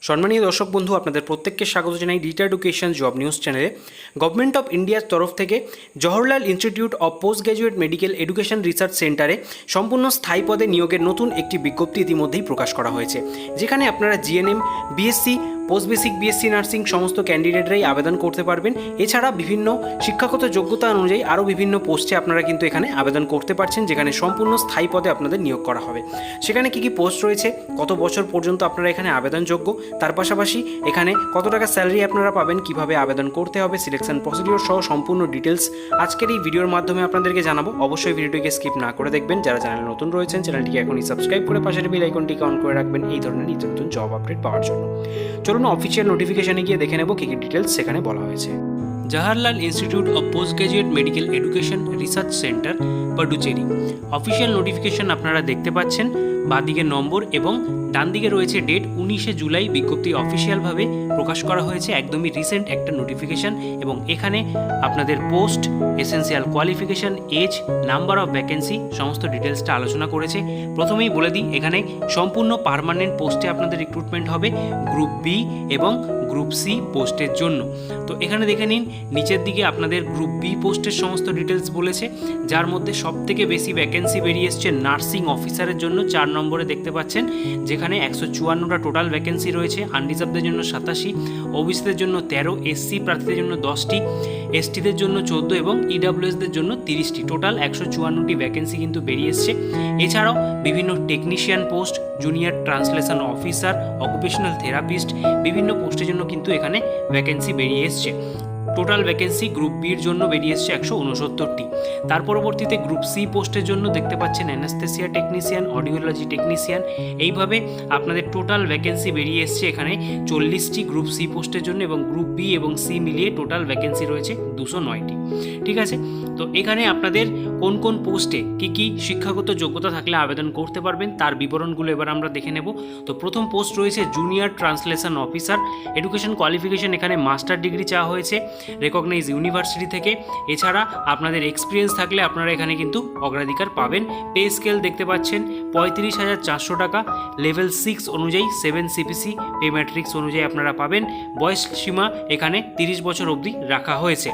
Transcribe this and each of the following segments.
সম্মানীয় দর্শক বন্ধু, আপনাদের প্রত্যেককে স্বাগত জানাই ডিটা এডুকেশন জব নিউজ চ্যানেলে। গভর্নমেন্ট অফ ইন্ডিয়ার তরফ থেকে Jawaharlal institute of post graduate medical education research সেন্টারে সম্পূর্ণ স্থায়ী পদে নিয়োগের নতুন একটি বিজ্ঞপ্তি ইতিমধ্যেই প্রকাশ করা হয়েছে, যেখানে আপনারা GNM, BSc, post basic BSc nursing সমস্ত ক্যান্ডিডেটরাই আবেদন করতে পারবেন। এছাড়া বিভিন্ন শিক্ষাগত যোগ্যতা অনুযায়ী আরও বিভিন্ন পোস্টে আপনারা কিন্তু এখানে আবেদন করতে পারছেন, যেখানে সম্পূর্ণ স্থায়ী পদে আপনাদের নিয়োগ করা হবে। সেখানে কী কী পোস্ট রয়েছে, কত বছর পর্যন্ত আপনারা এখানে আবেদনযোগ্য, তার পাশাপাশি এখানে কত টাকা স্যালারি আপনারা পাবেন, কিভাবে আবেদন করতে হবে, সিলেকশন প্রসিডিওর সহ সম্পূর্ণ ডিটেলস আজকের এই ভিডিওর মাধ্যমে আপনাদেরকে জানাবো। অবশ্যই ভিডিওটিকে স্কিপ না করে দেখবেন। যারা চ্যানেলে নতুন রয়েছেন, চ্যানেলটিকে এখনই সাবস্ক্রাইব করে পাশের বেল আইকনটিকে অন করে রাখবেন এই ধরনের নিত্য নতুন জব আপডেট পাওয়ার জন্য। চলুন অফিসিয়াল নোটিফিকেশনে গিয়ে দেখে নেব কী কী ডিটেলস সেখানে বলা হয়েছে। Jawaharlal institute of post graduate medical education research centre, Puducherry. Official notification আপনারা দেখতে পাচ্ছেন, বাঁদিকে নম্বর এবং ডান দিকে রয়েছে ডেট 19শে জুলাই। বিজ্ঞপ্তি অফিসিয়ালভাবে প্রকাশ করা হয়েছে, একদমই রিসেন্ট একটা নোটিফিকেশন। এবং এখানে আপনাদের post, essential qualification, age, number of vacancy সমস্ত ডিটেলসটা আলোচনা করেছে। প্রথমেই বলে দিই, এখানে সম্পূর্ণ পার্মানেন্ট পোস্টে আপনাদের রিক্রুটমেন্ট হবে গ্রুপ বি এবং গ্রুপ সি পোস্টের জন্য। তো এখানে দেখে নিন, নিচের দিকে আপনাদের গ্রুপ বি পোস্টের সমস্ত ডিটেলস বলেছে, যার মধ্যে সবথেকে বেশি ভ্যাকেন্সি বেরিয়ে এসছে নার্সিং অফিসারের জন্য 4 নম্বরে দেখতে পাচ্ছেন, যেখানে 154টা টোটাল ভ্যাকেন্সি রয়েছে। আনরিজার্ভদের জন্য 87, ওবিসিদের জন্য 13, এসসি প্রার্থীদের জন্য 10টি, এসটিদের জন্য 14 এবং ইডাব্লিউএসদের জন্য 30টি। টোটাল 154টি ভ্যাকেন্সি কিন্তু বেরিয়ে এসছে। এছাড়াও বিভিন্ন technician post, junior translation officer, occupational therapist, বিভিন্ন পোস্টের জন্য কিন্তু এখানে ভ্যাকেন্সি বেরিয়ে এসছে। টোটাল ভ্যাকেন্সি গ্রুপ বির জন্য বেরিয়ে এসছে 169টি। তার পরবর্তীতে গ্রুপ সি পোস্টের জন্য দেখতে পাচ্ছেন অ্যানাস্থেসিয়া টেকনিশিয়ান, অডিওলজি টেকনিশিয়ান। এইভাবে আপনাদের টোটাল ভ্যাকেন্সি বেরিয়ে এসছে এখানে 40টি গ্রুপ সি পোস্টের জন্য, এবং গ্রুপ বি এবং সি মিলিয়ে টোটাল ভ্যাকেন্সি রয়েছে 209টি। ঠিক আছে, তো এখানে আপনাদের কোন কোন পোস্টে কী কী শিক্ষাগত যোগ্যতা থাকলে আবেদন করতে পারবেন তার বিবরণগুলো এবার আমরা দেখে নেব। তো প্রথম পোস্ট রয়েছে junior translation officer. Education qualification এখানে মাস্টার ডিগ্রি চাওয়া হয়েছে রেকগনাইজ ইউনিভার্সিটি থেকে। এছাড়া আপনাদের এক্সপিরিয়েন্স থাকলে আপনারা এখানে কিন্তু অগ্রাধিকার পাবেন। পে স্কেল দেখতে পাচ্ছেন 35,400 টাকা, লেভেল 6 অনুযায়ী 7 সিপিসি পে ম্যাট্রিক্স অনুযায়ী আপনারা পাবেন। বয়স সীমা এখানে 30 বছর অবধি রাখা হয়েছে।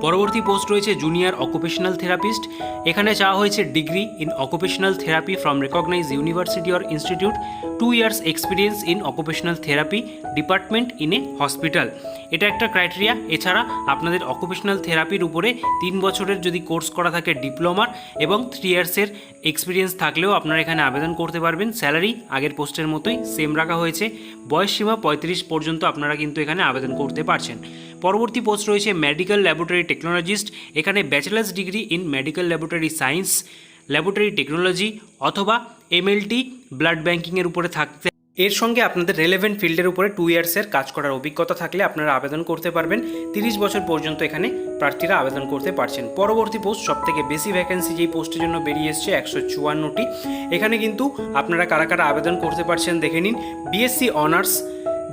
পরবর্তী পোস্ট রয়েছে জুনিয়র অকুপেশনাল থেরাপিস্ট। এখানে চাওয়া হয়েছে degree in occupational therapy from recognise university or institute, 2 years experience in occupational therapy department in a hospital. এটা একটা ক্রাইটেরিয়া। এছাড়া আপনাদের অকুপেশনাল থেরাপির উপরে 3 বছরের যদি কোর্স করা থাকে ডিপ্লোমার, এবং 3 ইয়ার্সের এক্সপিরিয়েন্স থাকলেও আপনারা এখানে আবেদন করতে পারবেন। স্যালারি আগের পোস্টের মতোই সেম রাখা হয়েছে। বয়স সীমা 35 পর্যন্ত আপনারা কিন্তু এখানে আবেদন করতে পারছেন। পরবর্তী পোস্ট রয়েছে মেডিকেল ল্যাবরেটরি টেকনোলজিস্ট। এখানে bachelor's degree in medical laboratory science, laboratory technology অথবা এমএলটি ব্লাড ব্যাঙ্কিংয়ের উপরে থাকতে, এর সঙ্গে আপনাদের রেলেভেন্ট ফিল্ডের উপরে 2 ইয়ার্সের কাজ করার অভিজ্ঞতা থাকলে আপনারা আবেদন করতে পারবেন। 30 বছর পর্যন্ত এখানে প্রার্থীরা আবেদন করতে পারছেন। পরবর্তী পোস্ট, সবথেকে বেশি ভ্যাকেন্সি যেই পোস্টের জন্য বেরিয়ে এসছে 154টি। এখানে কিন্তু আপনারা কারা কারা আবেদন করতে পারছেন দেখে নিন। BSc honours,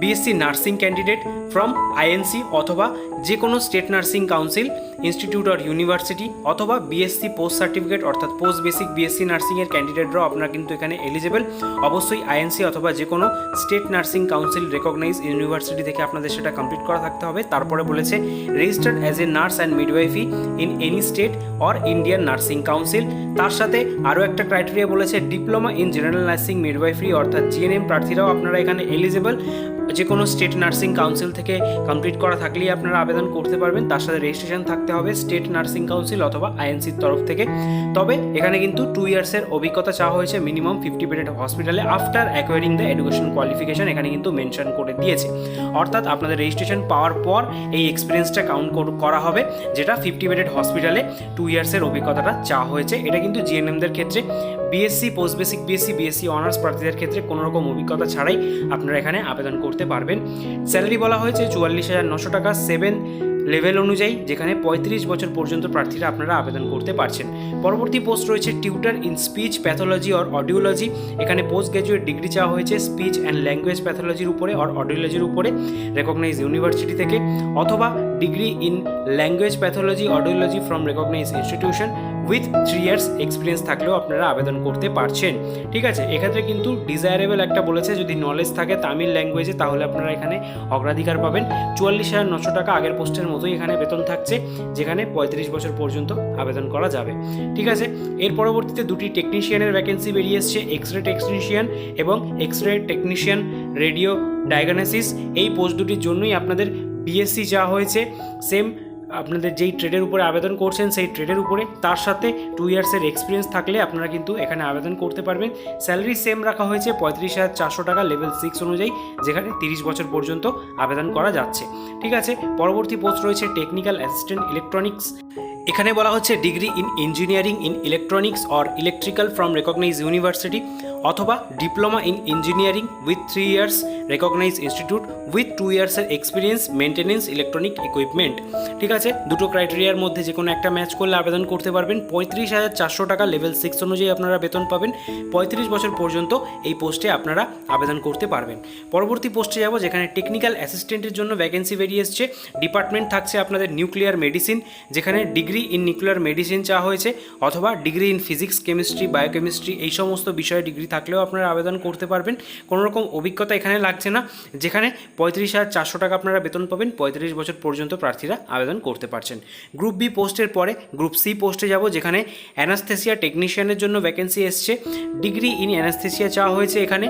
BSc nursing candidate from INC অথবা যে কোনো state nursing council, institute or university, অথবা বিএসসি পোস্ট সার্টিফিকেট অর্থাৎ পোস্ট বেসিক বিএসসি নার্সিংয়ের ক্যান্ডিডেটরাও আপনারা কিন্তু এখানে এলিজেবল। অবশ্যই আইএনসি অথবা যে কোনো state nursing council recognise university থেকে আপনাদের সেটা কমপ্লিট করা থাকতে হবে। তারপরে বলেছে registered as a nurse and midwifery in any state or Indian nursing council. তার সাথে আরও একটা ক্রাইটেরিয়া বলেছে diploma in general nursing midwifery অর্থাৎ জিএনএম প্রার্থীরাও আপনারা এখানে এলিজেবল। যে কোনো স্টেট নার্সিং কাউন্সিল থেকে কমপ্লিট করা থাকলেই আপনারা আবেদন করতে পারবেন। তার সাথে রেজিস্ট্রেশন থাকতে হবে স্টেট নার্সিং কাউন্সিল অথবা আইএনসির তরফ থেকে। তবে এখানে কিন্তু 2 ইয়ার্সের অভিজ্ঞতা চাওয়া হয়েছে মিনিমাম 50 বেডেড হসপিটালে after acquiring the education qualification, এখানে কিন্তু মেনশন করে দিয়েছে। অর্থাৎ আপনাদের রেজিস্ট্রেশন পাওয়ার পর এই এক্সপিরিয়েন্সটা কাউন্ট করা হবে, যেটা 50 বেডেড হসপিটালে 2 ইয়ার্সের অভিজ্ঞতাটা চাওয়া হয়েছে। এটা কিন্তু জিএনএমদের ক্ষেত্রে। BSc, post basic BSc, BSc honours প্রার্থীদের ক্ষেত্রে কোনো রকম অভিজ্ঞতা ছাড়াই আপনারা এখানে আবেদন করতে পারবেন। স্যালারি বলা হয়েছে 44,900 টাকা 7 লেভেল অনুযায়ী, যেখানে 35 বছর পর্যন্ত প্রার্থীরা আপনারা আবেদন করতে পারছেন। পরবর্তী পোস্ট রয়েছে tutor in speech pathology or audiology. এখানে পোস্ট গ্র্যাজুয়েট ডিগ্রি চাওয়া হয়েছে স্পিচ অ্যান্ড ল্যাঙ্গুয়েজ প্যাথোলজির উপরে অর অডিওলজির উপরে রেকগনাইজ ইউনিভার্সিটি থেকে, অথবা degree in language pathology audiology from recognise institution with 3 years experience থাকলেও আপনারা আবেদন করতে পারছেন। ঠিক আছে, এক্ষেত্রে কিন্তু ডিজায়ারেবল একটা বলেছে, যদি নলেজ থাকে তামিল ল্যাঙ্গুয়েজে তাহলে আপনারা এখানে অগ্রাধিকার পাবেন। 44,900 টাকা আগের পোস্টের মতোই এখানে বেতন থাকছে, যেখানে 35 বছর পর্যন্ত আবেদন করা যাবে। ঠিক আছে, এর পরবর্তীতে দুটি টেকনিশিয়ানের ভ্যাকেন্সি বেরিয়ে এসছে, এক্সরে টেকনিশিয়ান এবং এক্সরে টেকনিশিয়ান রেডিও ডায়াগনোসিস। এই পোস্ট দুটির জন্যই আপনাদের বিএসসি চাওয়া হয়েছে। সেম আপনাদের যেই ট্রেডের উপরে আবেদন করছেন সেই ট্রেডের উপরে, তার সাথে 2 ইয়ার্সের এক্সপিরিয়েন্স থাকলে আপনারা কিন্তু এখানে আবেদন করতে পারবেন। স্যালারি সেম রাখা হয়েছে 35,400 টাকা লেভেল 6 অনুযায়ী, যেখানে 30 বছর পর্যন্ত আবেদন করা যাচ্ছে। ঠিক আছে, পরবর্তী পোস্ট রয়েছে টেকনিক্যাল অ্যাসিস্ট্যান্ট ইলেকট্রনিক্স। এখানে বলা হচ্ছে degree in engineering in electronics or electrical from recognise university অথবা diploma in engineering with 3 years recognise institute with 2 ইয়ার্সের এক্সপিরিয়েন্স মেনটেনেন্স ইলেকট্রনিক ইকুইপমেন্ট। ঠিক আছে, দুটো ক্রাইটেরিয়ার মধ্যে যে কোনো একটা ম্যাচ করলে আবেদন করতে পারবেন। 35,400 টাকা লেভেল 6 অনুযায়ী আপনারা বেতন পাবেন। 35 বছর পর্যন্ত এই পোস্টে আপনারা আবেদন করতে পারবেন। পরবর্তী পোস্টে যাব, যেখানে টেকনিক্যাল অ্যাসিস্ট্যান্টের জন্য ভ্যাকেন্সি বেরিয়ে এসছে। ডিপার্টমেন্ট থাকছে আপনাদের নিউক্লিয়ার মেডিসিন, যেখানে ডিগ্রি ইন নিউক্লিয়ার মেডিসিন চাওয়া হয়েছে, অথবা degree in physics, chemistry, biochemistry এই সমস্ত বিষয়ে ডিগ্রি থাকলেও আপনারা আবেদন করতে পারবেন। কোনো রকম অভিজ্ঞতা এখানে লাগছে না, যেখানে 35,400 টাকা আপনারা বেতন পাবেন। 35 বছর পর্যন্ত প্রার্থীরা আবেদন করতে পারছেন। গ্রুপ বি পোস্টের পরে গ্রুপ সি পোস্টে যাব, যেখানে অ্যানাস্থেসিয়া টেকনিশিয়ানের জন্য ভ্যাকেন্সি এসছে। ডিগ্রি ইন অ্যানাস্থেসিয়া চাওয়া হয়েছে এখানে,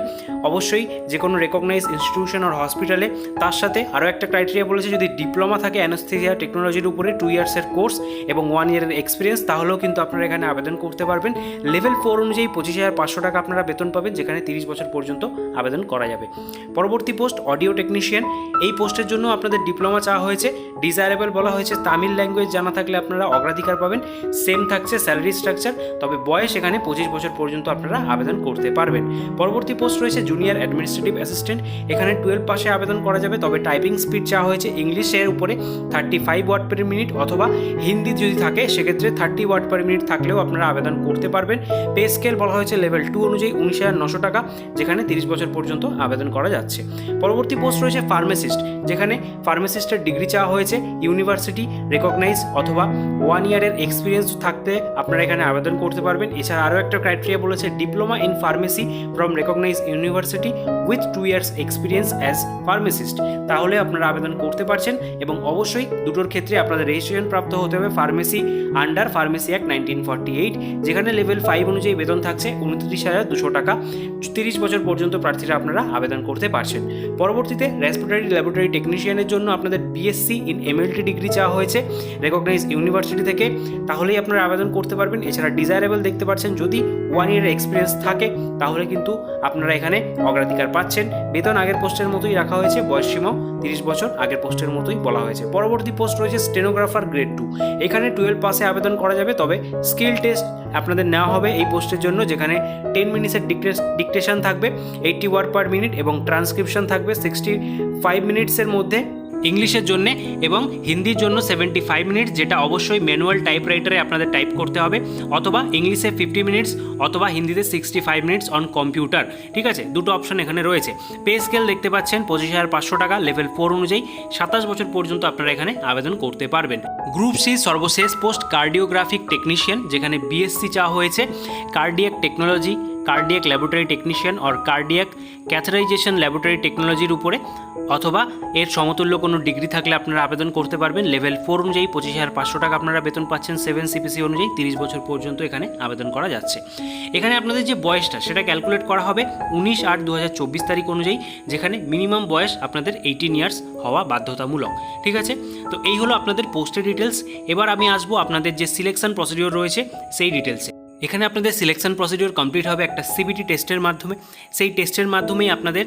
অবশ্যই যে কোনো রেকগনাইজ ইনস্টিটিউশন আর হসপিটালে। তার সাথে আরও একটা ক্রাইটেরিয়া বলেছে, যদি ডিপ্লোমা থাকে অ্যানাস্থেসিয়া টেকনোলজির উপরে 2 ইয়ার্সের কোর্স এবং 1 ইয়ারের এক্সপিরিয়েন্স, তাহলেও কিন্তু আপনারা এখানে আবেদন করতে পারবেন। লেভেল 4 অনুযায়ী 25,500 টাকা আপনারা বেতন পাবেন, যেখানে 30 বছর পর্যন্ত আবেদন করা যাবে। পরবর্তী পোস্ট অডিও টেকনিশিয়ান। এই পোস্টের জন্য আপনাদের ডিপ্লোমা চাওয়া হয়েছে। ডিজায়ারেবল বলা হয়েছে তামিল ল্যাঙ্গুয়েজ জানা থাকলে আপনারা অগ্রাধিকার পাবেন। সেম থাকছে স্যালারি স্ট্রাকচার, তবে বয়স এখানে 25 বছর পর্যন্ত আপনারা আবেদন করতে পারবেন। পরবর্তী পোস্ট রয়েছে জুনিয়র অ্যাডমিনিস্ট্রেটিভ অ্যাসিস্ট্যান্ট। এখানে 12 পাশে আবেদন করা যাবে, তবে টাইপিং স্পিড চাওয়া হয়েছে ইংলিশের উপরে 35 ওয়ার্ড পার মিনিট, অথবা হিন্দি যদি থাকে সেক্ষেত্রে 30 ওয়ার্ড পার মিনিট থাকলেও আপনারা আবেদন করতে পারবেন। পে স্কেল বলা হয়েছে লেভেল 2 অনুযায়ী 19,900 টাকা, যেখানে 30 বছর পর্যন্ত আবেদন করা যাচ্ছে। পরবর্তী পোস্ট রয়েছে ফার্মাসিস্ট, যেখানে ফার্মাসিস্টের ডিগ্রি চাওয়া হয়েছে ইউনিভার্সিটি রেকগনাইজ অথবা 1 ইয়ারের এক্সপিরিয়েন্স থাকতে আপনারা এখানে আবেদন করতে পারবেন। এছাড়া আরও একটা ক্রাইটেরিয়া বলেছে diploma in pharmacy from recognise university with 2 years experience as pharmacist, তাহলে আপনারা আবেদন করতে পারছেন। এবং অবশ্যই দুটোর ক্ষেত্রে আপনাদের রেজিস্ট্রেশন প্রাপ্ত হতে হবে ফার্মেসি আন্ডার ফার্মেসি অ্যাক্ট 1948, যেখানে লেভেল 5 অনুযায়ী বেতন থাকছে 29,200 টাকা। 30 বছর পর্যন্ত প্রার্থীরা আপনারা আবেদন করতে পারছেন। পরবর্তীতে রেসপিরেটরি ল্যাবরেটরি টেকনিশিয়ানের জন্য আপনাদের বিএসসি ইন এমএলটি ডিগ্রি চাওয়া হয়েছে রেকগনাইজ ইউনিভার্সিটি থেকে, তাহলেই আপনারা আবেদন করতে পারবেন। এছাড়া ডিজায়ারেবল দেখতে পাচ্ছেন, যদি 1 ইয়ারের এক্সপিরিয়েন্স থাকে তাহলে কিন্তু আপনারা এখানে অগ্রাধিকার পাচ্ছেন। বেতন আগের পোস্টের মতোই রাখা হয়েছে, বয়সসীমাও 30 বছর আগের পোস্টের মতোই বলা হয়েছে। পরবর্তী পোস্ট রয়েছে স্টেনোগ্রাফার গ্রেড 2। এখানে 12 পাসে আবেদন করা যাবে, তবে স্কিল টেস্ট আপনাদের নেওয়া হবে এই পোস্টের জন্য, যেখানে 10 মিনিটসের ডিকটেশন থাকবে 80 ওয়ার্ড পার মিনিট এবং ট্রান্সক্রিপশন থাকবে 65 মিনিটসের মধ্যে ইংলিশের জন্য, এবং হিন্দির জন্য 75 মিনিটস, যেটা অবশ্যই ম্যানুয়াল টাইপরাইটারে আপনাদের টাইপ করতে হবে, অথবা ইংলিশে 50 মিনিটস অথবা হিন্দিতে 65 মিনিটস অন কম্পিউটার। ঠিক আছে, দুটো অপশন এখানে রয়েছে। পে স্কেল দেখতে পাচ্ছেন 25,500 টাকা লেভেল 4 অনুযায়ী, 27 বছর পর্যন্ত আপনারা এখানে আবেদন করতে পারবেন। গ্রুপ সি সর্বশেষ পোস্ট কার্ডিওগ্রাফিক টেকনিশিয়ান, যেখানে বিএসসি চাওয়া হয়েছে cardiac technology, cardiac laboratory technician আর কার্ডিয়াক ক্যাথেটারাইজেশন ল্যাবরেটরি টেকনোলজির উপরে, অথবা এর সমতুল্য কোনো ডিগ্রি থাকলে আপনারা আবেদন করতে পারবেন। লেভেল 4 অনুযায়ী 25,500 টাকা আপনারা বেতন পাচ্ছেন। 7 সিপিসি অনুযায়ী 30 বছর পর্যন্ত এখানে আবেদন করা যাচ্ছে। এখানে আপনাদের যে বয়সটা সেটা ক্যালকুলেট করা হবে 19/8/2024 তারিখ অনুযায়ী, যেখানে মিনিমাম বয়স আপনাদের 18 ইয়ার্স হওয়া বাধ্যতামূলক। ঠিক আছে, তো এই হলো আপনাদের পোস্টের ডিটেলস। এবার আমি আসবো আপনাদের যে সিলেকশন প্রসিডিওর রয়েছে সেই ডিটেলসে। এখানে আপনাদের সিলেকশন প্রসিডিওর কমপ্লিট হবে একটা সিবিটি টেস্টের মাধ্যমে। সেই টেস্টের মাধ্যমেই আপনাদের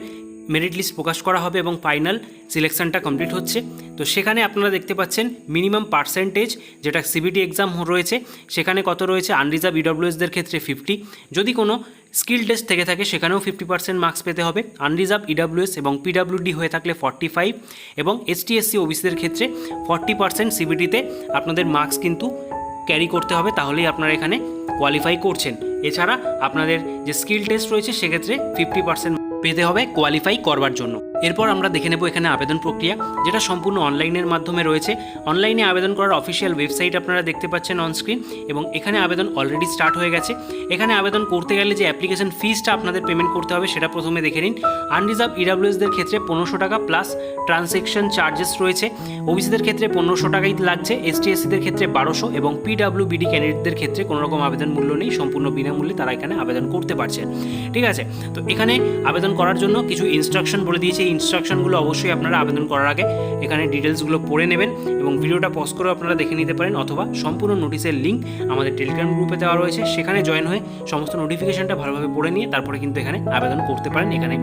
মেরিট লিস্ট প্রকাশ করা হবে এবং ফাইনাল সিলেকশনটা কমপ্লিট হচ্ছে। তো সেখানে আপনারা দেখতে পাচ্ছেন মিনিমাম পার্সেন্টেজ, যেটা সিবিটি এক্সাম রয়েছে সেখানে কত রয়েছে। আনরিজার্ভ ইডব্লিউএসদের ক্ষেত্রে 50, যদি কোনো স্কিল টেস্ট থেকে থাকে সেখানেও 50% মার্কস পেতে হবে। আনরিজার্ভ ইডব্লিউএস এবং পিডব্লিউডি হয়ে থাকলে 45, এবং এসটি এসসি ওবিসিদের ক্ষেত্রে 40% সিবিটিতে আপনাদের মার্কস কিন্তু ক্যারি করতে হবে, তাহলেই আপনারা এখানে কোয়ালিফাই করছেন। এছাড়া আপনাদের যে স্কিল টেস্ট রয়েছে সেক্ষেত্রে 50% পেতে হবে কোয়ালিফাই করবার জন্য। এরপর আমরা দেখে নেব এখানে আবেদন প্রক্রিয়া, যেটা সম্পূর্ণ অনলাইনের মাধ্যমে রয়েছে। অনলাইনে আবেদন করার অফিসিয়াল ওয়েবসাইট আপনারা দেখতে পাচ্ছেন অন স্ক্রিন, এবং এখানে আবেদন অলরেডি স্টার্ট হয়ে গেছে। এখানে আবেদন করতে গেলে যে অ্যাপ্লিকেশন ফিসটা আপনাদের পেমেন্ট করতে হবে সেটা প্রথমে দেখে নিন। আনরিজার্ভ ইডাব্লিউএসদের ক্ষেত্রে 1500 টাকা প্লাস ট্রানজ্যাকশন চার্জেস রয়েছে। ওবিসিদের ক্ষেত্রে 1500 টাকাই লাগছে, এসটি এসসিদের ক্ষেত্রে 1200, এবং পিডাব্লিউবিডি ক্যান্ডিডেটদের ক্ষেত্রে কোনো রকম আবেদন মূল্য নেই, সম্পূর্ণ বিনামূল্যে তারা এখানে আবেদন করতে পারছেন। ঠিক আছে, তো এখানে আবেদন করার জন্য কিছু ইনস্ট্রাকশন বলে দিয়েছে। এই ইনস্ট্রাকশনগুলো অবশ্যই আপনারা আবেদন করার আগে এখানে ডিটেলসগুলো পড়ে নেবেন, এবং ভিডিওটা পজ করেও আপনারা দেখে নিতে পারেন, অথবা সম্পূর্ণ নোটিশের লিঙ্ক আমাদের টেলিগ্রাম গ্রুপে দেওয়া রয়েছে, সেখানে জয়েন হয়ে সমস্ত নোটিফিকেশনটা ভালোভাবে পড়ে নিয়ে তারপরে কিন্তু এখানে আবেদন করতে পারেন। এখানে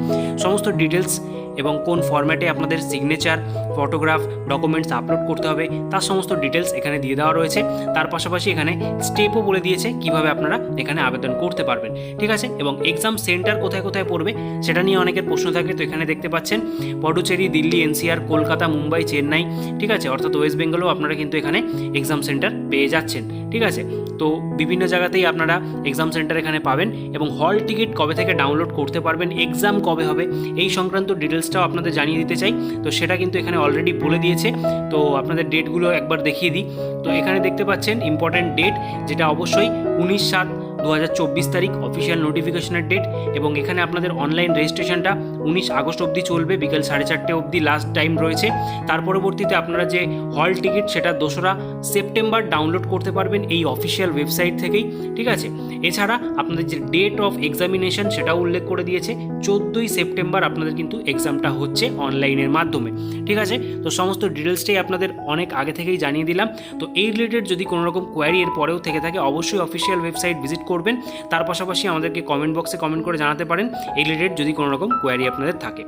সমস্ত ডিটেলস এবং কোন ফরম্যাটে আপনাদের সিগনেচার, ফটোগ্রাফ, ডকুমেন্টস আপলোড করতে হবে তার সমস্ত ডিটেলস এখানে দিয়ে দেওয়া রয়েছে। তার পাশাপাশি এখানে স্টেপও বলে দিয়েছে কিভাবে আপনারা এখানে আবেদন করতে পারবেন। ঠিক আছে, এবং এক্সাম সেন্টার কোথায় কোথায় পড়বে সেটা নিয়ে অনেকের প্রশ্ন থাকে। তো এখানে দেখতে পাচ্ছেন পডুচেরি, দিল্লি, এনসিআর, কলকাতা, মুম্বাই, চেন্নাই, ঠিক আছে, অর্থাৎ ওয়েস্ট বেঙ্গলেও আপনারা কিন্তু এখানে এক্সাম সেন্টার পেয়ে যাচ্ছেন। ঠিক আছে, তো বিভিন্ন জায়গাতেই আপনারা এক্সাম সেন্টার এখানে পাবেন, এবং হল টিকিট কবে থেকে ডাউনলোড করতে পারবেন, এক্সাম কবে হবে এই সংক্রান্ত ডিটেলসটাও আপনাদের জানিয়ে দিতে চাই। তো সেটা কিন্তু এখানে অলরেডি বলে দিয়েছে। তো আপনাদের ডেটগুলো একবার দেখিয়ে দিই। তো এখানে দেখতে পাচ্ছেন ইম্পর্ট্যান্ট ডেট, যেটা অবশ্যই 19/7/2024 তারিখ অফিসিয়াল নোটিফিকেশনের ডেট, এবং এখানে আপনাদের অনলাইন রেজিস্ট্রেশনটা 19 আগস্ট অবধি চলবে, বিকেল 4:30 অবধি লাস্ট টাইম রয়েছে। তার পরবর্তীতে আপনারা যে হল টিকিট সেটা 2রা সেপ্টেম্বর ডাউনলোড করতে পারবেন এই অফিসিয়াল ওয়েবসাইট থেকেই। ঠিক আছে, এছাড়া আপনাদের যে ডেট অফ এক্সামিনেশন সেটাও উল্লেখ করে দিয়েছে, 14ই সেপ্টেম্বর আপনাদের কিন্তু এক্সামটা হচ্ছে অনলাইনের মাধ্যমে। ঠিক আছে, তো সমস্ত ডিটেলসটাই আপনাদের অনেক আগে থেকেই জানিয়ে দিলাম। তো এই রিলেটেড যদি কোনো রকম কোয়ারি এর পরেও থেকে থাকে অবশ্যই অফিসিয়াল ওয়েবসাইট ভিজিট করবেন। তার পাশাপাশি আমাদেরকে কমেন্ট বক্সে কমেন্ট করে জানাতে পারেন এই রিলেটেড যদি কোনো রকম কোয়ারি আপনাদের থাকে।